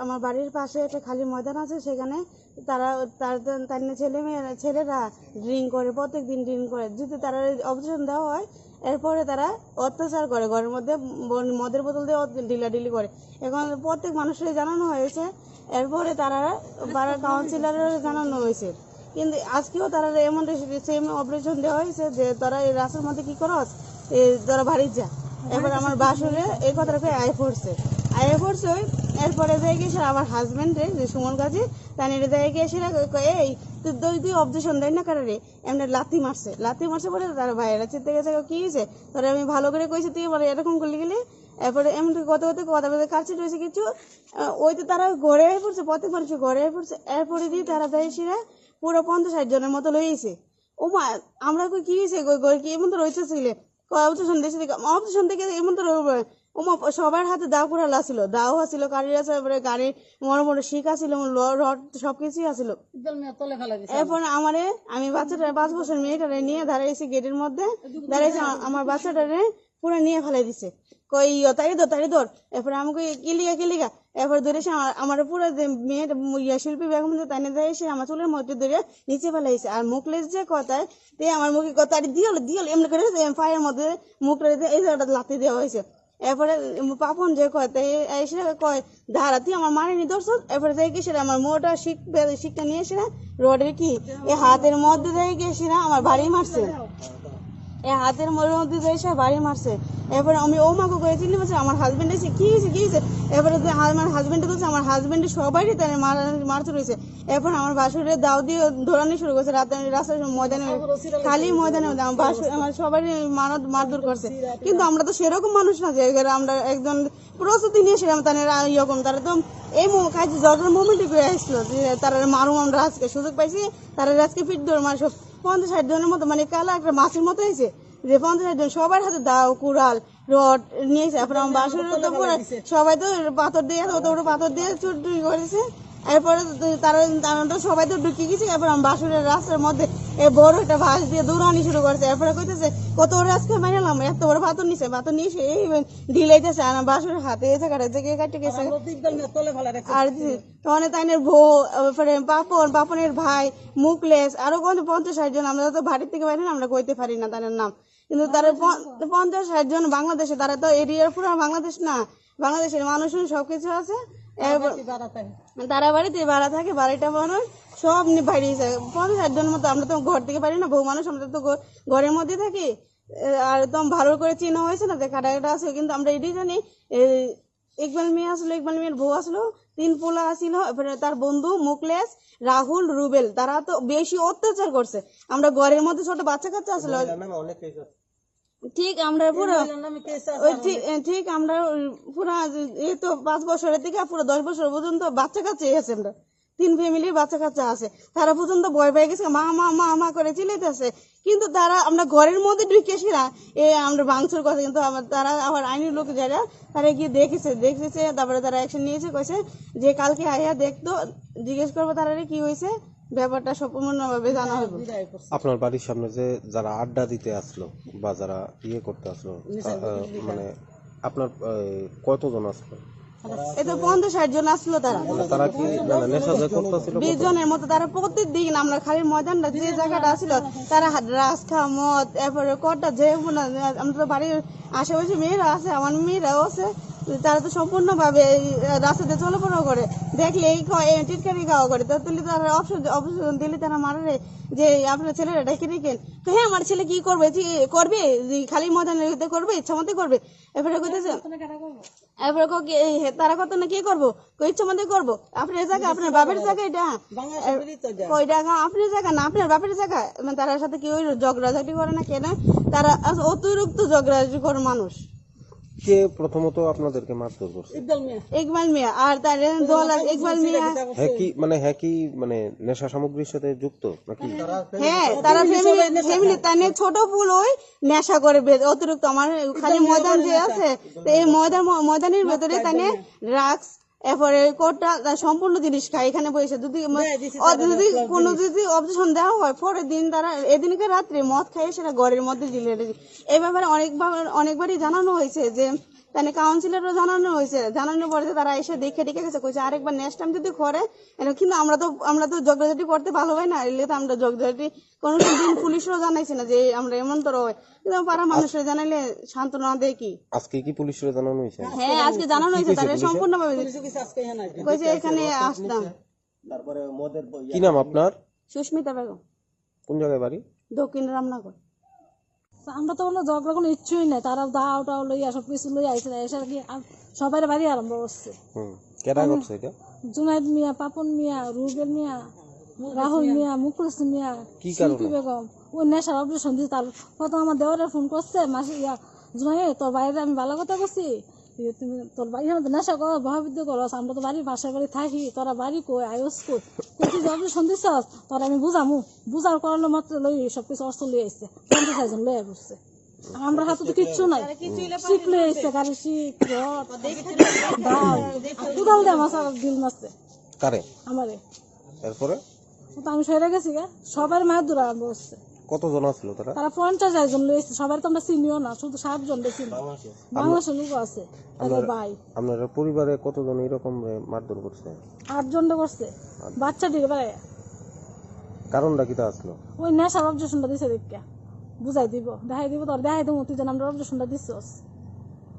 আমার বাড়ির পাশে একটা খালি ময়দান আছে, সেখানে তারা তার ছেলেরা ড্রিঙ্ক করে, প্রত্যেক দিন ড্রিঙ্ক করে। যদি তারা অবজেকশন দেওয়া হয়, এরপরে তারা অত্যাচার করে, ঘরের মধ্যে মদের বোতল দিয়ে ঢিলাঢিলি করে। এখন প্রত্যেক মানুষের জানানো হয়েছে, এরপরে তারা পাড়ার কাউন্সিলরের জানানো হয়েছে। কিন্তু আজকেও তারা এমন সেম অপারেশন দেওয়া হয়েছে যে তারা এই রাস্তার মধ্যে কি করস, তারা বাড়ি যা। এবার আমার বাসরে এই কথাটাকে আয় পড়ছে এরপরে যাই গিয়ে সে আমার হাজবেন্ডে যে সুমন গাজী তাই যাই গিয়ে সেটা এই তুই অবজেকশন দেয় না কারণে এমনি লাথি মারছে বলে তার ভাইয়েরা চিনতে গেছে কি হয়েছে, তারা আমি ভালো করে কইছি তুই বলে এরকম করলে গেলে। এরপরে এমন কথা বলতে কাছে রয়েছে কিছু, ওই তো তারা ঘরে হয়ে পড়ছে, প্রত্যেক মানুষ ঘরে হয়ে পড়ছে। এরপরে দিয়ে তারা দেয় সেরা পুরো 50-60 জনের মতো লইছে। ও মা আমরা কি হয়েছে কি এমন তো রয়েছে ছিলে অবজেকশন থেকে এমন তো সবার হাতে দাও কুড়াল আসছিল, দাও আসছিল, গাড়ির আছে, গাড়ির বড় শিখ আসছিল, রড সবকিছুই আসছিল। এরপর আমি বাচ্চাটা 5 বছর মেয়েটারে নিয়ে দাঁড়াইছি গেটের মধ্যে, দাঁড়াইছি আমার বাচ্চাটারে পুরো নিয়ে ফেলাই দিছে, কই তাড়ি ধর। এরপরে আমাকে কিলিগা এরপর ধরে আমার পুরো মেয়ে শিল্পী বেগম তাই না এসে আমার চুলের মধ্যে ধরে নিচে ফেলাইছে। আর মুখলেস যে কথায় তে আমার মুখে কথাটি দিল এমনি করে ফায়ের মধ্যে মুখ এই জায়গাটা লাথি দেওয়া হয়েছে। এরপরে পাপন যে কয় এসে কয় ধারা তুই আমার মারিনি ধরছ। এরপরে যাই গেছে আমার মোটা শিখটা নিয়ে এসে না রোডের কি এই হাতের মধ্যে যাই গেছে না আমার বাড়ি মারছে, এই হাতের মধ্যে এসে বাড়ি মারছে। এরপরে আমি ও মাকে করে চিনতে পারছি আমার হাজবেন্ড এসে কি হয়েছে। এরপরে আমার হাজবেন্ডে তো আমার হাজবেন্ডের সবাই তাই মারতে রয়েছে। এরপর আমার বাসুরে দাও দিয়ে ধরানি শুরু করছে, রাস্তার ময়দানে, খালি ময়দানে আমার সবাই মারধর করছে। কিন্তু আমরা তো সেরকম মানুষ না যে আমরা একজন প্রস্তুতি নিয়েছিলাম তাদের ইরকম, তারা তো এই কাজ জটার মোমেন্টে পেয়ে আসছিল যে তারা মারুম, আমরা আজকে সুযোগ পাইছি, তারা আজকে ফিট ধরে মানে সব 50-60 জনের মতো, মানে কালা একটা মাছের মতো হয়েছে যে 50-60 জন সবার হাতে দাও কুড়াল রড নিয়েছে। তারপরে আমার বাসুর তো পুরো সবাই তো পাথর দিয়ে চুরি করেছে। এরপরে তারা সবাই তো ঢুকে গেছে। এরপর আমার বাসুরের রাস্তার মধ্যে বড় একটা ভাস দিয়ে দৌড়ানি শুরু করছে। এরপরে কইতেছে কত বড় আজকে মাইনালাম, এত বড় পাথর নিছে এই ঢিলাইতেছে। আর বাসুরের হাতে এসে কাটে কাটে গেছে। আর তখন তাইনের বউ, পাপনের ভাই, মুখলেস, আরো 50-60 জন, আমরা তো বাড়ির থেকে বাইরে আমরা কইতে পারি না তাদের নাম। কিন্তু তারা 50-60 জন বাংলাদেশে, তারা তো এরিয়ার পুরো বাংলাদেশ না, বাংলাদেশের মানুষ সবকিছু আছে। তারা বাড়িতে ভাড়া থাকে, বাড়িটা মানুষ সব বাইরে 50-60 জন মতো। আমরা তো ঘর থেকে পারি না, বউ মানুষ, আমরা তো ঘরের মধ্যে থাকি। আর তো ভালো করে চিনা হয়েছে না যে কাটা আছে, কিন্তু আমরা এটাই জানি ইকবাল মেয়ে আসলো, ইকবাল মেয়ের বউ আসলো, 3 পোলা আসিল, তার বন্ধু মুখলেস, রাহুল, রুবেল, তারা তো বেশি অত্যাচার করছে। আমরা ঘরের মধ্যে ছোট বাচ্চা কাচ্চা আসলো, ঠিক আমরা পুরো ঠিক আমরা পুরো এই তো 5 বছরের থেকে পুরো 10 বছর পর্যন্ত বাচ্চা কাচ্চা আছে, আমরা 3 ফ্যামিলির বাচ্চা কাচ্চা আছে। তারা পর্যন্ত ভয় পেয়ে গেছে, মা মা মা মা করে চিল্লাইতেছে। কিন্তু তারা আমরা ঘরের মধ্যে ঢুকেছি না, আমরা ভাঙচুর করছে। কিন্তু তারা আবার আইনের লোক যারা তারা গিয়ে দেখেছে, তারপরে তারা অ্যাকশন নিয়েছে, কইছে যে কালকে আইয়া দেখতো, জিজ্ঞেস করবো তারা কি হয়েছে, ব্যাপারটা সম্পূর্ণভাবে জানা হবে। আপনার বাড়ির সামনে যে যারা আড্ডা দিতে আসলো বা যারা ইয়ে করতে আসলো, মানে আপনার কতজন আসলো? এটা 50-60 জন আসলো। তারা কি নেশা করতেছিল? 20 জনের মতো। তারা প্রত্যেকদিন আমরা খালি ময়দানটা যে জায়গাটা আসলো, তারা রাস্তা মদ এরপরে কটা যে আমরা তো বাড়ির আশেপাশে মেয়েরা আছে, আমার মেয়েরাও আছে, তারা তো সম্পূর্ণভাবে রাস্তাতে চলাফেরা করে, দেখলে এই টিটকারি খাওয়া করে। তুলি তারা অপশন দিলে তারা মারে যে আপনার ছেলেরা ডেকে রেখেন। হ্যাঁ আমার ছেলে কি করবে খালি ময়দানে করবে, ইচ্ছা মতো করবে। এরপরে কইতেছে এরপরে তারা কত না কি করবো, ইচ্ছা মতো করবো। আপনার জায়গা, আপনার বাপের জায়গা, এটা ওই জায়গা আপনার জায়গা না, আপনার বাপের জায়গা। তার সাথে কি ওই ঝগড়াঝাটি করে না কেন, তারা অতিরিক্ত ঝগড়াঝাটি করে মানুষ। কে প্রথমত আপনাদেরকে মারধর করছে? ইকবাল মিয়া আর তার দল আছে। ইকবাল মিয়া হ্যাঁ কি মানে নেশা সামগ্রীর সাথে যুক্ত নাকি? হ্যাঁ তারা ফ্যামিলি তাই ছোট ফুল ওই নেশা করে অতিরিক্ত। আমার খালি ময়দান যে আছে, এই ময়দানের ভেতরে তাই ড্রাগস, এরপরে কোটটা সম্পূর্ণ জিনিস খায় এখানে বসে। যদি কোনো অবজেকশন দেওয়া হয়, পরের দিন তারা এদিনকে রাত্রে মদ খায় সেটা ঘরের মধ্যে দিলে। এই ব্যাপারে অনেকবারই জানানো হয়েছে যে তাই কাউন্সিলরও জানানো হয়েছে, জানানোর পরে তারা এসে দেখে গেছে, কইছে আরেকবার নেক্সট টাইম যদি করে কিন্তু আমরা তো ঝগড়াঝাটি করতে ভালো হয় না, এলে তো আমরা ঝগড়াঝাটি কোনো দিন পুলিশও জানাইছি না যে আমরা এমন তোর হয়, কিন্তু পাড়া মানুষের জানাইলে সান্ত্বনা দেয় কি। আজকে কি পুলিশের জানানো হয়েছে? হ্যাঁ আজকে জানানো হয়েছে, তারা সম্পূর্ণভাবে কইছে এখানে আসতাম। কি নাম আপনার? সুস্মিতা বেগম। কোন জায়গায় বাড়ি? দক্ষিণ রামনগর। আমরা তো কোনো ঝগড়া কোনো ইচ্ছুই নাই, তারা দাও টাও লইয়া সব কিছু লইয়া আইসে এসে কি সবাই বাড়ি আরম্ভ করছে। কেডা করছে এটা? জুনাইদ মিয়া, পাপন মিয়া, রুবেল মিয়া, রাহুল মিয়া, মুখলেস মিয়া, কি শিল্পী বেগম। ওই নেশার অপারেশন দিয়ে তার প্রথম আমার দেওয়ারে ফোন করছে, মাসি জুনাই তোর বাইরে আমি ভালো কথা করছি, তুমি তোর বাড়ি নেশা করো, মহাবিদ্য করো, আমরা তো বাড়ির পাশের বাড়ি থাকি, তোরা বাড়ি কই আয়স কই, তুই যে অপারেশন দিস তোরা আমি বুঝার করানো মাত্র লই সবকিছু অস্ত্র লই আসছে, 50 জন লইয়া করছে। আমরা হাতে তো কিচ্ছু নাই, শিখ লই আসছে, গাড়ি শিখ কোদাল দিয়ে আমার দিল মারছে কারে আমারে। এরপরে তো আমি সরে গেছি গা, সবার মায়ের দূর আরম্ভ করছে। কতজন আসলো তারা? তারা 50 জন লইছে, সবাই তো আমরা চিনিও না, শুধু 7 জন চিনি, বাংলাদেশের লোক আছে তাদের ভাই। আপনার পরিবারে কতজন এরকম মারধর করছে? 8 জন করছে, বাচ্চা দিকে পারে। কারণটা কি তা আসলো? ওই নেশার অবজেকশনটা দিছে দেখা, বুঝাই দিব, দেখাই দিব, তোর দেখাই দিব তুই যেন আমরা অবজেকশনটা দিচ্ছস।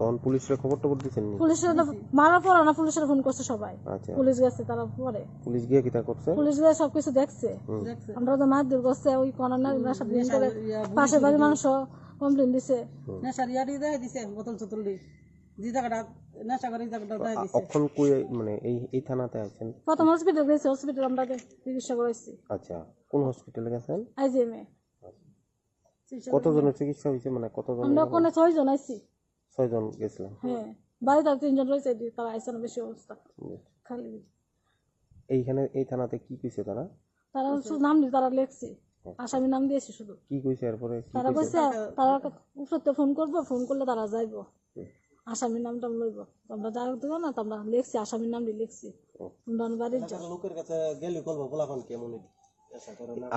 তখন পুলিশের খবর টবর দিচ্ছেন? পুলিশের মারার পর না, পুলিশের ফোন করছে সবাই, আচ্ছা, পুলিশ গেছে, তারা পরে পুলিশ গিয়ে কি তা করছে? পুলিশ গিয়ে সবকিছু দেখছে। আমরা তো মারধর করছে, ওই কর্নার নেশা দিন করে পাশের বাড়ির মানুষ কমপ্লেন দিছে। নেশার ইয়ারি দেয় দিছে, বোতল চোতল দি যে জায়গাটা নেশা করে জায়গাটা দেয় দিছে। অক্ষণ কই মানে এই থানাতে আছেন? প্রথম হসপিটাল গেছে, হসপিটাল আমরা চিকিৎসা করাইছি। আচ্ছা, কোন হসপিটালে গেছেন? আইজিএমে। কতজনের চিকিৎসা হয়েছে, মানে কতজন? আমরা কোনে 6 জন আইছি। 6 জন গেছিলেন? হ্যাঁ, বাড়িতে 3 জন রয়েছে, তারা আইসে না, বেশি অবস্থা খালি। এইখানে এই থানাতে কি কইছে তারা? তারা শুধু নাম দিয়ে তারা লেখছে, আসামি নাম দিয়েছে শুধু। কি কইছে এরপরে? তারা কইছে তারা উপরতে ফোন করবো, ফোন করলে তারা যাইবো, আসামির নামটা লইব। আমরা যাই দেবো না, তো আমরা লিখছি আসামির নাম দিয়ে লিখছি, তোমরা বাড়ির যাও। লোকের কাছে গেলে করবো পোলাপান কেমন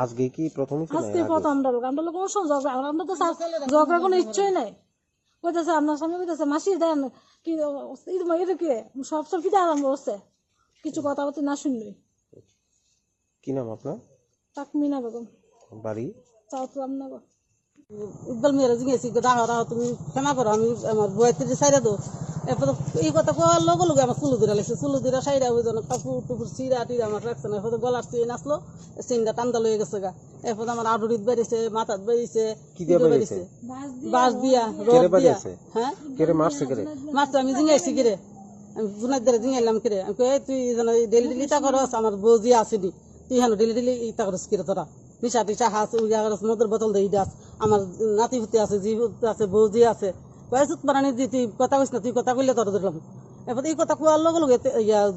আজকে কি প্রথম হইছে? আজকে প্রথম আমরা লোক কোনো সময় ঝগড়া, আমরা তো ঝগড়া কোনো ইচ্ছাই নাই। কইতেছে আপনার স্বামী কইতেছে মাসি দেন কি এটা কি সব কি আরম্ভ হচ্ছে, কিছু কথাবার্তা না শুনলই। কি নাম আপনার? তাকমিনা বেগম, বাড়ি? সাউথ রামনগর। ইকবাল মেয়েরা জিজ্ঞেসি দাঁড়া দাঁড়া তুমি ক্ষমা করো, আমি আমার বইয়ের সাইডে দো। এরপর এই কথা কোয়ার লগে লগে আমার চুলো দিরা লাগছে, চুলো দিরা সাইডে ওই জন্য কাপড় টুপুর চিরা টিরা আমার রাখছে না। এরপর গলার চেন আসলো, চেনটা টান্দা লয়ে গেছে গা। এরপর আমার আডুরিত বেরিয়েছে, মাথাত বেরিয়েছে, কি দিয়ে বেরিয়েছে? বাঁশ দিয়া, কেড়ে রড দিয়া। বেরিয়েছে? হ্যাঁ কেড়ে মারছে কেড়ে? মাত্র আমি জিঙ্গাইছি কিরে, আমি জুনাইদ দ্বারা জিঙ্গাইলাম কিরে। আমি কই তুই যেন ডেলি ডেলি তা করস, আমার বৌজি আসেনি, তুই হেন ডেলি ডেলি ইতা করস কিরে, তোরা নিশা টিশা হাস উইয়া করস, মদের বোতল দিয়ে দাস, আমার নাতি ফুতি আছে, জি আছে, বৌজি আছে, কয়েসুত বানানি দি তুই কথা কইস না, তুই কথা কইলে তোর দিলাম। এরপর এই কথা কোয়ার লগে লগে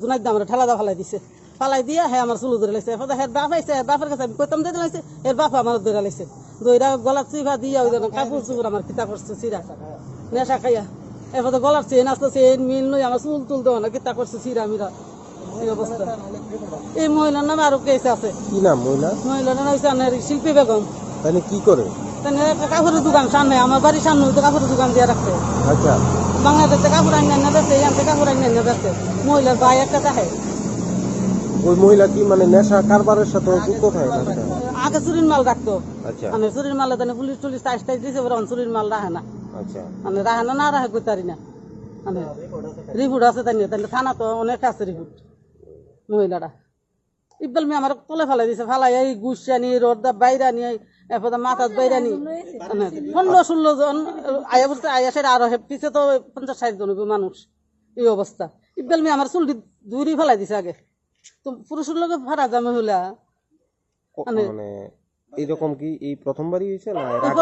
জুনাইদ দা আমার ঠেলা দা ফালাই দিছে, ফালাই দিয়া হ্যাঁ আমার চুলো ধরে লাগছে। এরপর হের বাপ আইছে, বাপের কাছে আমি কইতাম দিয়ে দিলাইছে, এর বাপ আমার ধরে লাগছে, দইরা গলার চিভা দিয়া ওই জন্য কাপড় চুপড় আমার কিতা করছে চিরা নেশা খাইয়া। এরপর গলার চেন আসতো, চেন মিল নই আমার চুল তুল দেওয়া না, কিতা করছে চিরা মিরা এই অবস্থা। এই মহিলার নামে আরো কেস আছে। কি নাম মহিলা? মহিলার নাম হচ্ছে শিল্পী বেগম। তাহলে কি করে? একটা কাপড়ের দোকান সামনে, আমার বাড়ির সামনে হয়তো কাপড়ের দোকান দিয়ে রাখছে। আচ্ছা, বাংলাদেশে কাপড় আইন না বেচে, এখান থেকে কাপড় আইন না বেচে। মহিলার ভাই একটা দেখে। ওই মহিলা কি মানে নেশা কারবারের সাথে যুক্ত থাকে? আগে চুরির মাল রাখতো, আচ্ছা মানে চুরির মালে তাহলে পুলিশ টুলিশ টাইস টাইস দিয়েছে, চুরির মাল রাখে না, আচ্ছা, মানে রাখে না, না রাখে কইতারি না, মানে রিপোর্ট আছে তাই তাই থানা তো অনেক আছে রিপোর্ট। মহিলারা ইকবাল মেয়ে আমার তলে ফেলাই দিছে, ফেলাই এই গুসানি রোডদা বাইরা নিয়ে এরপর মাথাত বাইরা নি 15-16 জন আয়া বলছে, আয়া সেটা আরো পিছে তো 50-60 জন মানুষ। এই অবস্থা ইকবাল মেয়ে আমার চুল দূরি ফেলাই দিছে আগে, তো পুরুষের লোক ভাড়া যায় মহিলা। মানে এইরকম কি এই প্রথমবারই হয়েছে না এর আগে?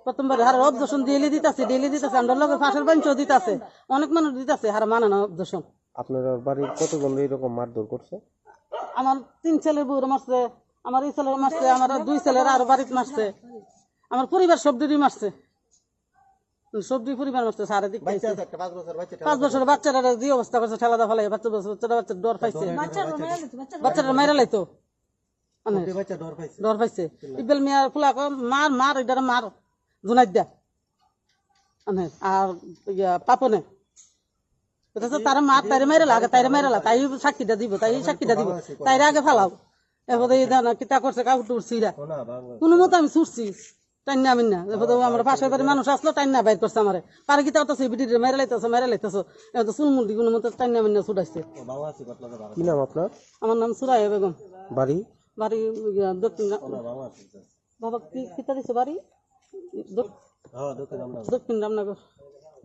প্রথমবারই হার অবদর্শন ডেলি দিতেছে, আমরা লোকের ফাঁসের বেঞ্চও দিতেছে, অনেক মানুষ দিতেছে, হার মানে না অবদর্শন। আপনার বাড়ির কতজন এরকম মারধর করছে? আমার 3 ছেলের বউরা মারছে, আমার এই ছেলের মারছে, আমার 2 ছেলের আরো বাড়িতে মারছে, আমার পরিবার সবদিনই মারছে, সবজি পরিবার মারছে। সারা দিক 5 বছর বাচ্চারা যে অবস্থা করছে, ঠেলাদা ফেলাই বাচ্চা ডর পাইছে, বাচ্চারা মাইরা লাইতো, ডর পাইছে। ইকবাল মিয়ার ফুলা মার মার এটা মার জুনাইদ দা আর পাপনে তারা মার তাইরে মেরে লাগে তাইরে মেরে লাগে তাই সাক্ষীটা দিব তাই সাক্ষীটা দিব তাইরে আগে ফালাও এরপরে এই ধান কিতা করছে কাপড় টুরছি কোনো মতো আমি ছুটছি টাইনা আমি না এরপরে আমার পাশের বাড়ির মানুষ আসলো টাইনা বাইর করছে আমার পারে কিতা করতেছে বিটির মেরে লাইতেছো এত চুলমুলটি কোনো মতো টাইনা মিনা ছুটাইছে কি নাম আপনার? আমার নাম সুরাইয়া বেগম বাড়ি? বাড়ি দক্ষিণ বাবা কি কিতা দিছে বাড়ি দক্ষিণ রামনগর।